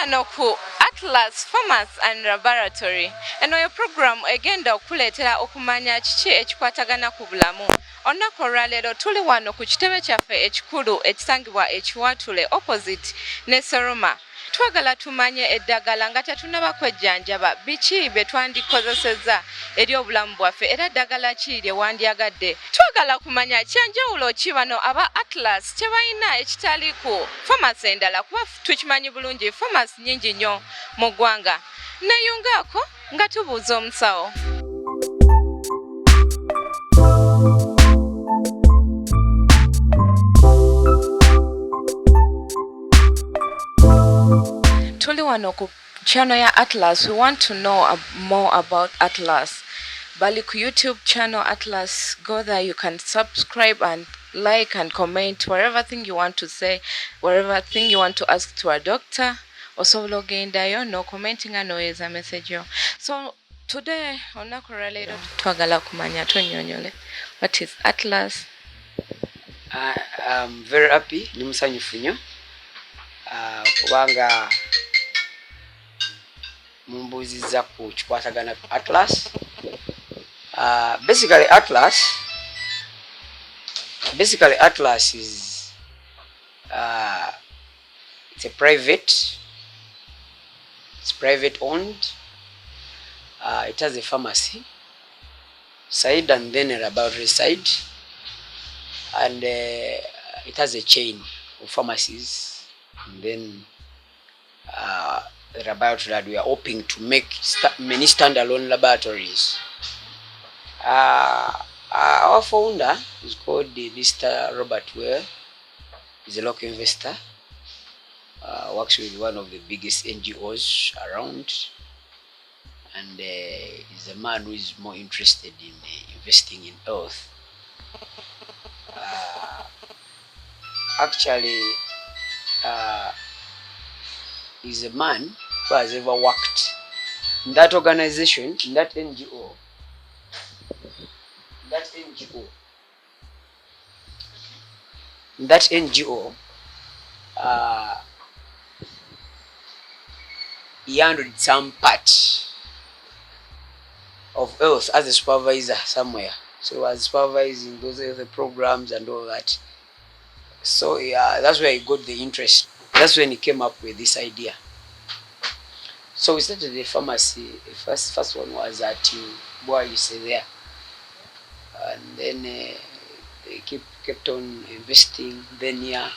wano ku Atlas Pharmacy and Laboratory. Eno yo program egenda okuleetera okumanya kiki ekikwatagana ku bulamu. Olunaku olwaleero tuli wano ku kitebe kyaffe ekikulu ekisangibwa ekiwatule opposite ne Soroma. Twagala tumanye eddagala nga tetunnaba kwejjanjaba biki bye twandikozesezza eri obulamu bwaffe era eddagala ki lye wandyagadde. Twagala kumanya kyanjawulo ki bano aba Atlas kye balina ekitali ku pharmacy endala kuba tukimanyi bulungi pharmacy nnyingi nnyo mu ggwanga. Neeyungaako nga tubuuza omusawo. Tuli wano ku channel ya Atlas. We want to know more about Atlas. Bali ku YouTube channel Atlas. Go there, you can subscribe and like and comment whatever thing you want to say, whatever thing you want to ask to a doctor. Also logenda yo no commenting anoyeza message yo. So today olunaku olwaleero twagala kumanya tonnyonnyole what is Atlas. I'm very happy ni musanyufu nnyo kubanga mumbuuzizza ku kikwatagana ku Atlas. Basically Atlas is it's private owned. It has a pharmacy side and then a laboratory side, and it has a chain of pharmacies, and then the laboratory that we are hoping to make many standalone laboratories. Our founder is called Mr. Robert Ware. He's a local investor. Works with one of the biggest NGOs around, and is a man who is more interested in investing in health. Actually, he's a man who has ever worked in that organization, in that NGO. That NGO, he handled some part of health as a supervisor somewhere. So he was supervising those health programs and all that. So yeah, that's where he got the interest. That's when he came up with this idea. So we started the pharmacy. The first one was at Boa, you say there. And then they kept on investing. Then yeah,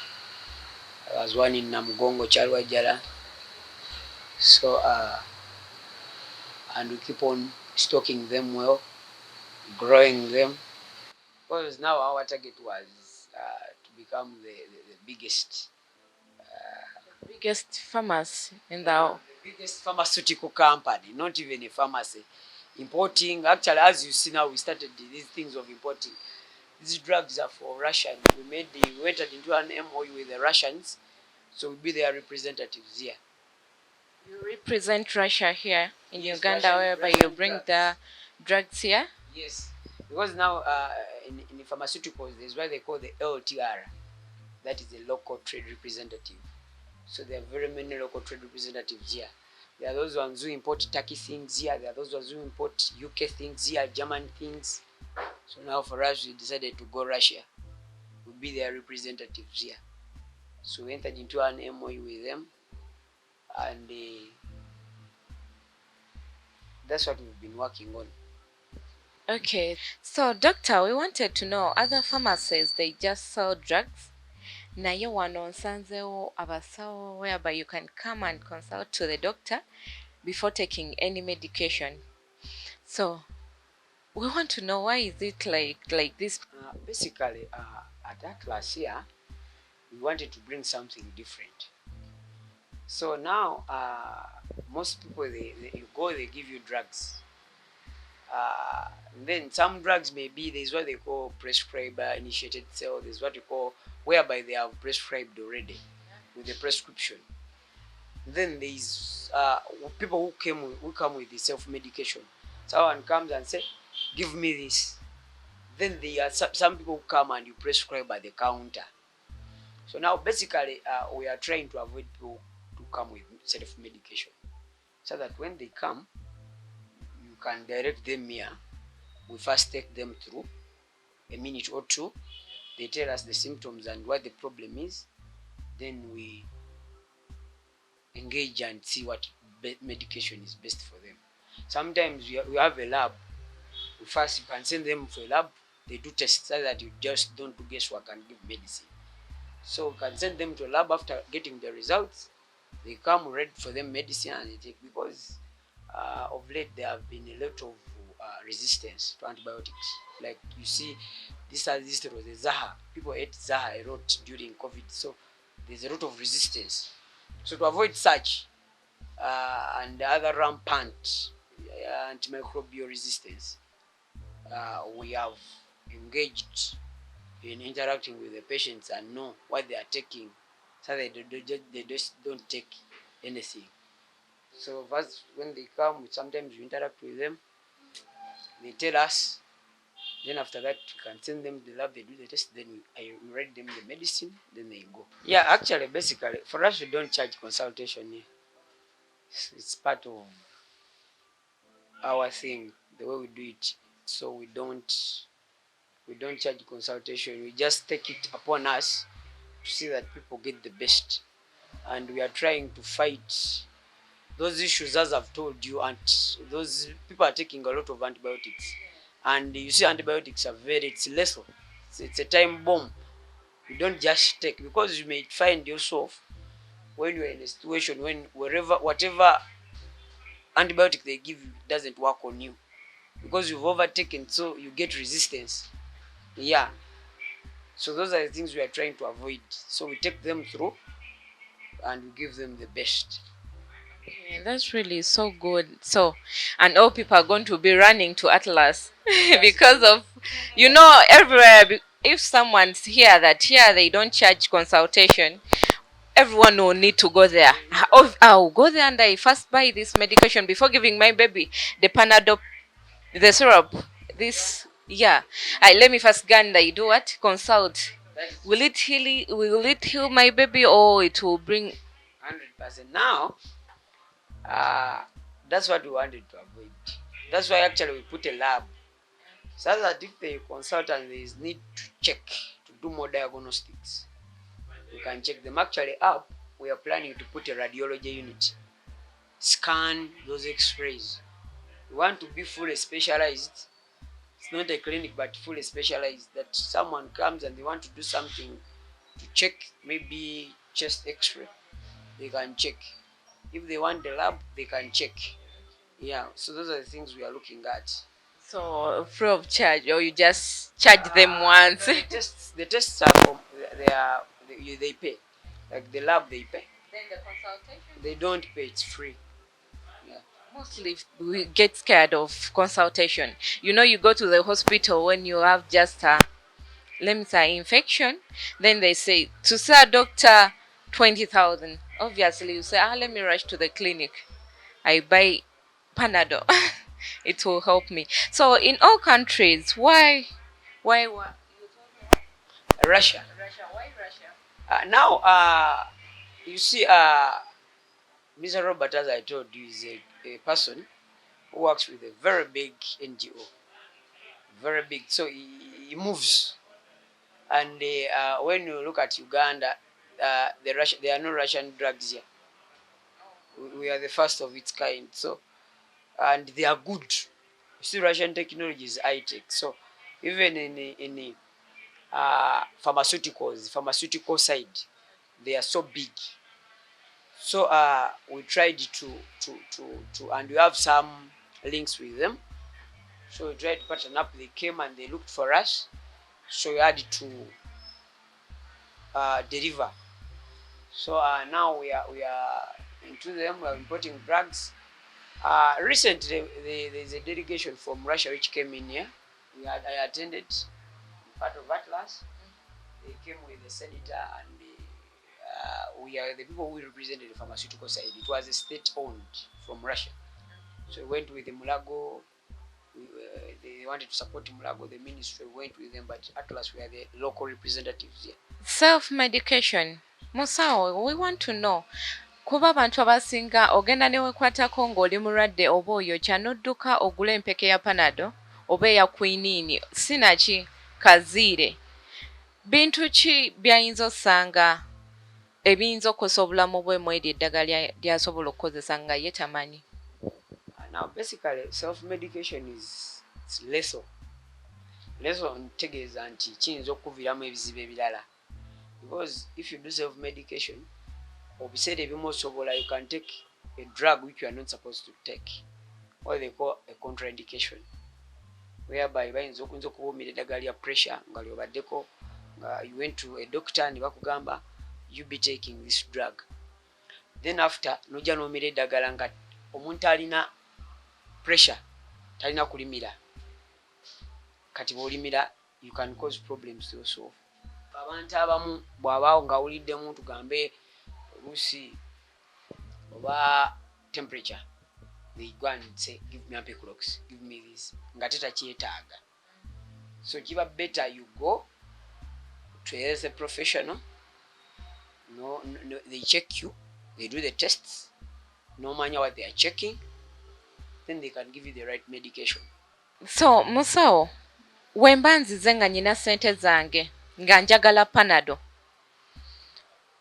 there was one in Namugongo, Charwajara. So and we keep on stocking them well, growing them. Because now our target was to become the biggest Pharmacy in the biggest pharmaceutical company, not even a pharmacy. Importing, actually, as you see now, we started these things of importing. These drugs are for Russia. We entered into an MOU with the Russians, so we'll be their representatives here. You represent Russia here in Uganda, Russian, whereby Russian you bring drugs. the drugs here? Yes, because now in the pharmaceuticals, there's what they call the LTR. That is the local trade representative. So there are very many local trade representatives here. There are those ones who import Turkey things here. There are those ones who import UK things here, German things. So now for us, we decided to go Russia. We'll be their representatives here. So we entered into an MOU with them. And that's what we've been working on. Okay, so doctor, we wanted to know, other pharmacies, they just sell drugs? Naye wano nsanzeewo abasawo whereby you can come and consult to the doctor before taking any medication. So we want to know, why is it like this? Basically, at Atlas here, we wanted to bring something different. So now, most people, you go, they give you drugs. Then some drugs maybe there's what they call prescribed initiated sale. There's what you call whereby they have prescribed already with the prescription. Then there's people who come with the self-medication. Someone comes and say, "Give me this." Then there are some people who come and you prescribe at the counter. So now basically we are trying to avoid people to come with self-medication, so that when they come, you can direct them here. We first take them through a minute or two. They tell us the symptoms and what the problem is. Then we engage and see what medication is best for them. Sometimes we have a lab. We first, you can send them for a lab. They do tests so that you just don't do guesswork and give medicine. So we can send them to a lab after getting the results. They come ready for them medicine and they take, because of late there have been a lot of resistance to antibiotics. Like you see, this was the Zaha. People ate Zaha a lot during COVID, so there's a lot of resistance. So to avoid such and other rampant antimicrobial resistance, we have engaged in interacting with the patients and know what they are taking, so they just don't take anything. So first, when they come, sometimes we interact with them. They tell us. Then after that, we can send them to the lab. They do the test. Then I write them the medicine. Then they go. Yeah, actually, basically, for us, we don't charge consultation here. It's part of our thing, the way we do it. So we don't charge consultation. We just take it upon us to see that people get the best, and we are trying to fight those issues, as I've told you. And those people are taking a lot of antibiotics, and you see antibiotics are it's lethal. It's a time bomb. You don't just take, because you may find yourself when you're in a situation when whatever antibiotic they give you doesn't work on you, because you've overtaken, so you get resistance. Yeah. So those are the things we are trying to avoid. So we take them through and we give them the best. Yeah, that's really so good. So, and all people are going to be running to Atlas because of, everywhere. If someone's here that here they don't charge consultation, everyone will need to go there. I'll go there and I first buy this medication before giving my baby the Panadol, the syrup. This, yeah. Let me first go and I do what? Consult. Will it heal my baby, or it will bring 100%. Now, that's what we wanted to avoid. That's why actually we put a lab, so that if the consultant is need to check, to do more diagnostics, we can check them. Actually up, we are planning to put a radiology unit, scan those x-rays. We want to be fully specialized. It's not a clinic, but fully specialized, that someone comes and they want to do something to check, maybe chest x-ray, they can check. If they want the lab, they can check. Yeah, so those are the things we are looking at. so free of charge, or you just charge them once? The tests are they pay. Like the lab, they pay. Then the consultation? They don't pay, it's free. Yeah. Mostly we get scared of consultation. You go to the hospital when you have just a, let me say, infection. Then they say, to see a doctor, 20,000. Obviously, you say, let me rush to the clinic. I buy Panadol. It will help me. So in all countries, why? Russia. Why Russia? Now, you see, Mr. Robert, as I told you, is a person who works with a very big NGO. Very big. So he moves. And when you look at Uganda, there are no Russian drugs here. We are the first of its kind. So, and they are good. You see, Russian technology is high tech. So even in the pharmaceutical side, they are so big. So we tried to and we have some links with them. So we tried to partner up. They came and they looked for us. So we had to deliver. So now we are into them. We are importing drugs. Recently, there's a delegation from Russia which came in here. I attended, part of Atlas. They came with the senator, and we are the people who represented the pharmaceutical side. It was a state-owned from Russia. So we went with the Mulago. They wanted to support Mulago. The ministry went with them, but Atlas, we are the local representatives here. Self-medication. Musao, we want to know, kuba abantu abasinga ogenda ne wekwatako ng'oli mulwadde oba oyokya n'odduka ogula empeke ya panado oba eya kwiniini sinaki kaziire. Bintu ki by'ayinza osanga ebiyinza okukosa obulamu bwe mu eryo eddagala ly'asobola okukozesa nga ye tamanyi? Now basically self-medication is lethal. Lethal ntegeeza nti kiyinza okuviiramu ebizibu ebirala. Because if you do self-medication, obiseera ebimu osobola you can take a drug which you are not supposed to take, what they call a contraindication, whereby bayinza okuyinza okubuumira eddagala lya pressure nga lyobaddeko nga you went to a doctor ne bakugamba you be taking this drug, then after nojja n'omira eddagala nga omuntu alina pressure talina kulimira, kati bw'olimira you can cause problems to yourself. Abantu abamu bw'abaawo nga awuliddemu tugambe oluusi oba temperature, they go and say give me ampiclox, give me this, nga tetakyetaaga. So kiba better you go to a professional, no, they check you, they do the tests, no matter what they are checking, then they can give you the right medication. So musawo wemba nzize nga nyina ssente zange nga njagala panado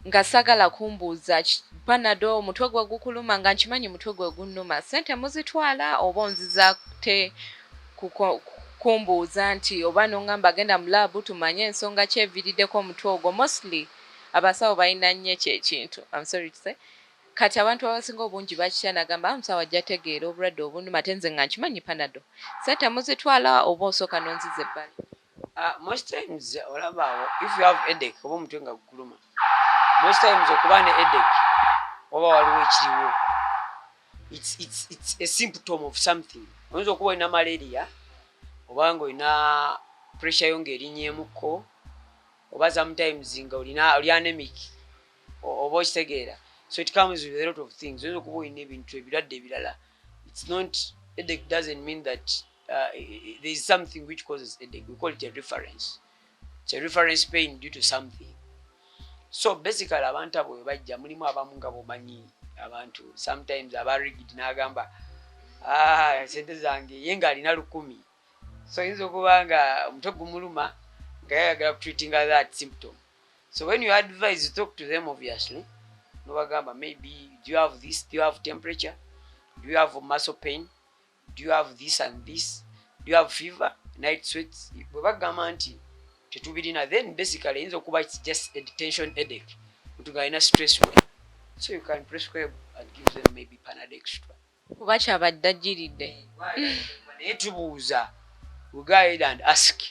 nga sagala kumbuuza panado omutwe gwe gukuluma nga nkimanyi mutwe gwe gunnuma, ssente muzitwala oba onziza te kumbuuza nti oba nongamba agenda mu laabu tumanye ensonga ki eviiriddeko omutwe ogwo? Mostly abasawo balina nnyo ekyo ekintu, I'm sorry to say. Kati abantu abasinga obungi bakitya nagamba omusawo ajja tegeera obulwadde obunnuma ate nze nga nkimanyi panado, ssente muzitwala oba osooka nonziza ebbali? Most times olaba if you have headache oba omutwe nga gukuluma, most times okuba ne headache oba waliwo ekiriwo, it's a symptom of something. Oyinza okuba olina malaria oba nga olina pressure yo ng'erinnyeemukko oba sometimes nga oli anemic oba okitegeera. So it comes with a lot of things. Oyinza okuba olina ebintu ebirwadde ebirala. It's not, headache doesn't mean that there is something which causes headache. We call it a reference. It's a reference pain due to something. So basically abantu abo bwe bajja mulimu abamu nga bomanyi abantu sometimes aba rigid n'agamba sente zange ye nga alina 1,000. So yinza okuba nga omutwe gumuluma nga yayagala treatinga that symptom. So when you advise, you talk to them obviously. Nobagamba maybe do you have this, do you have temperature, do you have muscle pain, do you have this and this, do you have fever, night sweats? Bwe bagamba nti tetubirina, then basically yinza okuba it's just a tension headache, omuntu alina stress way. So you can prescribe and give them maybe Panadol extra. Kuba kyabadde ajjiridde. Naye tubuuza, we go ahead and ask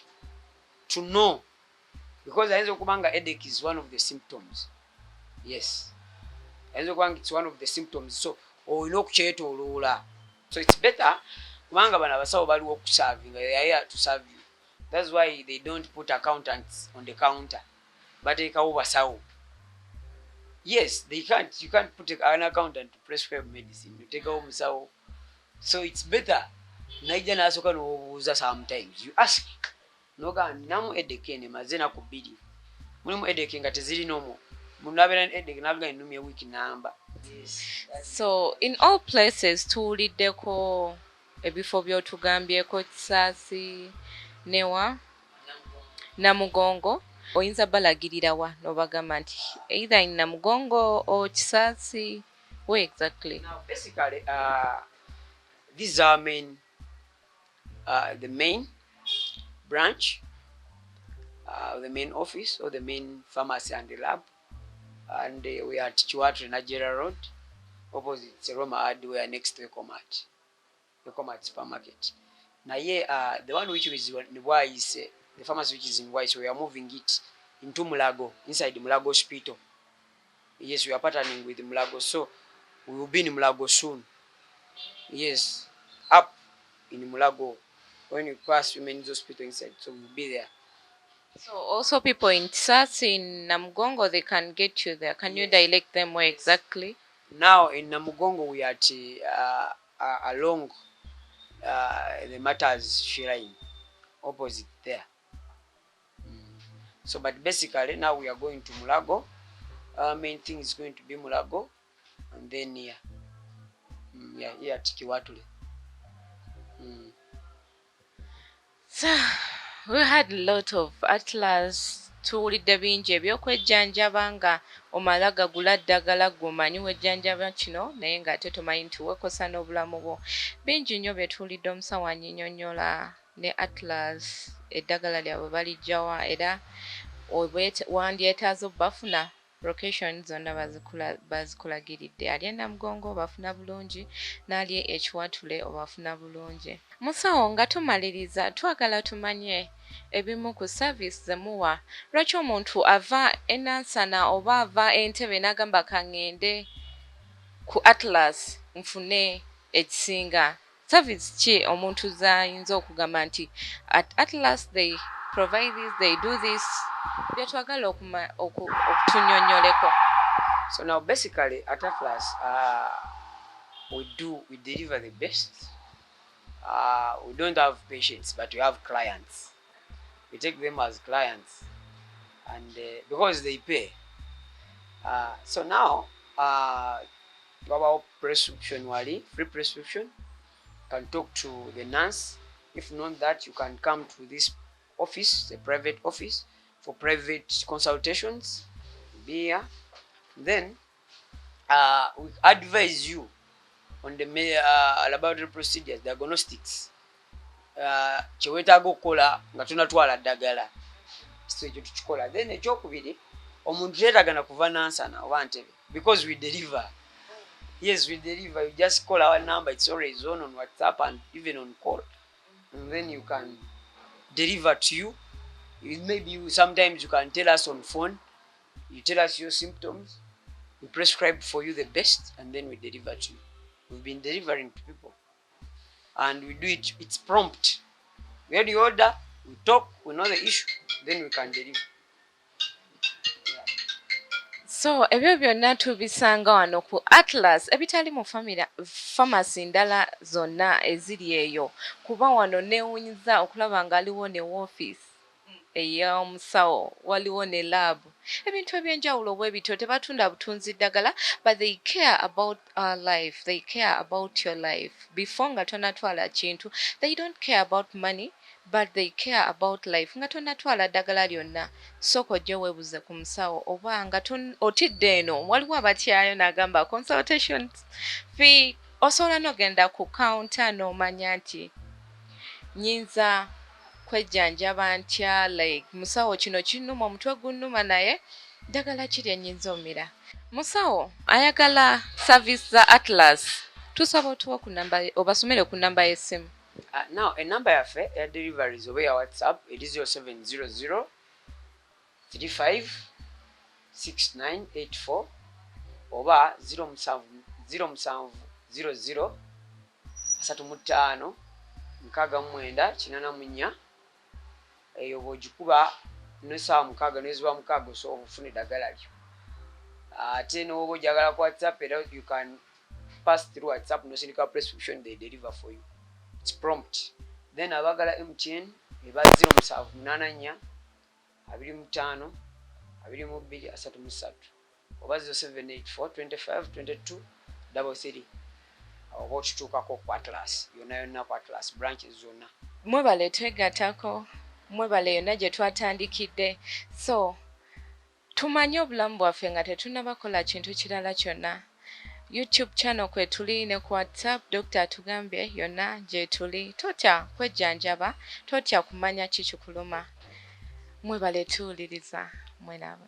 to know, because ayinza okuba nga headache is one of the symptoms. Yes, ayinza okuba nga it's one of the symptoms, so olina okukyetooloola. So it's better kubanga bano abasawo baliwo okuservinga, they are here to serve you. That's why they don't put accountants on the counter, bateekawo basawo. Yes, they can't, you can't put an accountant to prescribe medicine, you take out musawo. So it's better naija n'asooka n'obuuza, sometimes you ask noga ninamu headache ene maze naku 2, mulimu headache nga tezirina omwo, munabeera headache naga ennumya week namba. Yes. So in all places tuwuliddeko ebifo by'otugambyeko Kisaasi newa Namugongo, oyinza balagirira wa n'obagamba nti either in Namugongo or Kisaasi, where exactly? Now basically these are the main branch, the main office or the main pharmacy and the lab, and we are at Chiwatre Nigeria Road, opposite Seroma Hardware, next to Ecomat supermarket. Now the one which is in Wise, the pharmacy which is in Wise, we are moving it into Mulago, inside the Mulago Hospital. Yes, we are partnering with the Mulago, so we will be in Mulago soon. Yes, up in Mulago when you pass Women's Hospital inside, so we'll be there. So also people in Kisaasi, in Namugongo, they can get you there. Can you direct them where exactly? Now in Namugongo we are at along the Matters Shrine, opposite there. So but basically now we are going to Mulago. Our main thing is going to be Mulago, and then here. Here at Kiwatule. So, we had a lot of atlas tuwulidde bingi eby'okwejjanjaba nga omala gagula ddagala gwomanyi wejjanjaba kino naye ng'ate tomanyi nti weekosa n'obulamu bwo. Bingi nnyo bye tuwulidde omusawo annyinnyonnyola ne atlas eddagala lyabwe balijjawa era wandyetaaze bafuna location zonna bazikulagiridde. Ali e Namugongo bafuna bulungi, n'ali ekiwatule obafuna bulungi. Musawo nga tumaliriza twagala tumanye ebimu ku service ze muwa. Lwaki omuntu ava e Nansana oba ava Entebbe n'agamba kaŋŋende ku atlas nfune ekisinga? Service ki omuntu z'ayinza okugamba nti at atlas they provide this, they do this? Byetwagala okutunnyonnyoleko. So now basically at atlas we deliver the best. We don't have patients, but we have clients. We take them as clients, and because they pay. So now, our prescription, free prescription, can talk to the nurse. If not that, you can come to this office, the private office, for private consultations. Be here. Then we advise you on the laboratory procedures, diagnostics. Kyewetaaga okukola nga tonatwala ddagala. So ekyo tukikola. Then ekyokubiri, omuntu teetagana kuva Nansana oba Ntebbe because we deliver. Yes, we deliver. You just call our number. It's always on WhatsApp and even on call. And then you can deliver to you. Maybe sometimes you can tell us on phone. You tell us your symptoms. We prescribe for you the best, and then we deliver to you. We've been delivering to people. And we do it, it's prompt. We had the order, we talk, we know the issue, then we can deliver. So ebyo byonna tubisanga wano ku atlas ebitali mu pharmacy ndala zonna eziri eyo, kuba wano neewunyiza okulaba nga aliwo ne woofiisi ey'omusawo, waliwo ne lab. Ebintu ebyenjawulo bwe bityo tebatunda butunzi ddagala, but they care about our life, they care about your life. Before nga tonatwala kintu, they don't care about money, but they care about life. Nga tonatwala ddagala lyonna, sooka ojje weebuze ku musawo oba nga otidde eno waliwo abatyayo n'agamba consultation fee, osobola n'ogenda ku counter n'omanya nti nyinza kwejjanjaba ntya, like musawo kino kinnuma, omutwe gunnuma, naye ddagala ki lyennyinza omira. Musawo ayagala service za atlas, tusaba otuwa ku namba, obasomere ku namba y'essimu. Now a number yaffe ya deliveries oba ya WhatsApp, it is 0700 35 6984 oba 0700 35 6984. Eyo bw'ogikuba n'essaawa 6 n'eziba 6 osobola okufuna eddagala lyo. Ate n'oba ojagala ku WhatsApp, era you can pass through WhatsApp n'osindika prescription, they deliver for you. It's prompt. Then abagala MTN eba 0784 25 22 33 oba 0784 25 22 33. Oba okituukako ku atlas yonna ku atlas branches zonna. Mwebale twegattako, mwebale yonna gye twatandikidde. So tumanye obulamu bwaffe nga tetunnabakola kintu kirala kyonna. YouTube channel kwe tuli ne ku WhatsApp Dr. atugambye yonna gye tuli. Totya kwejjanjaba, totya kumanya ki kikuluma. Mwebale tuwuliriza, mwenaba.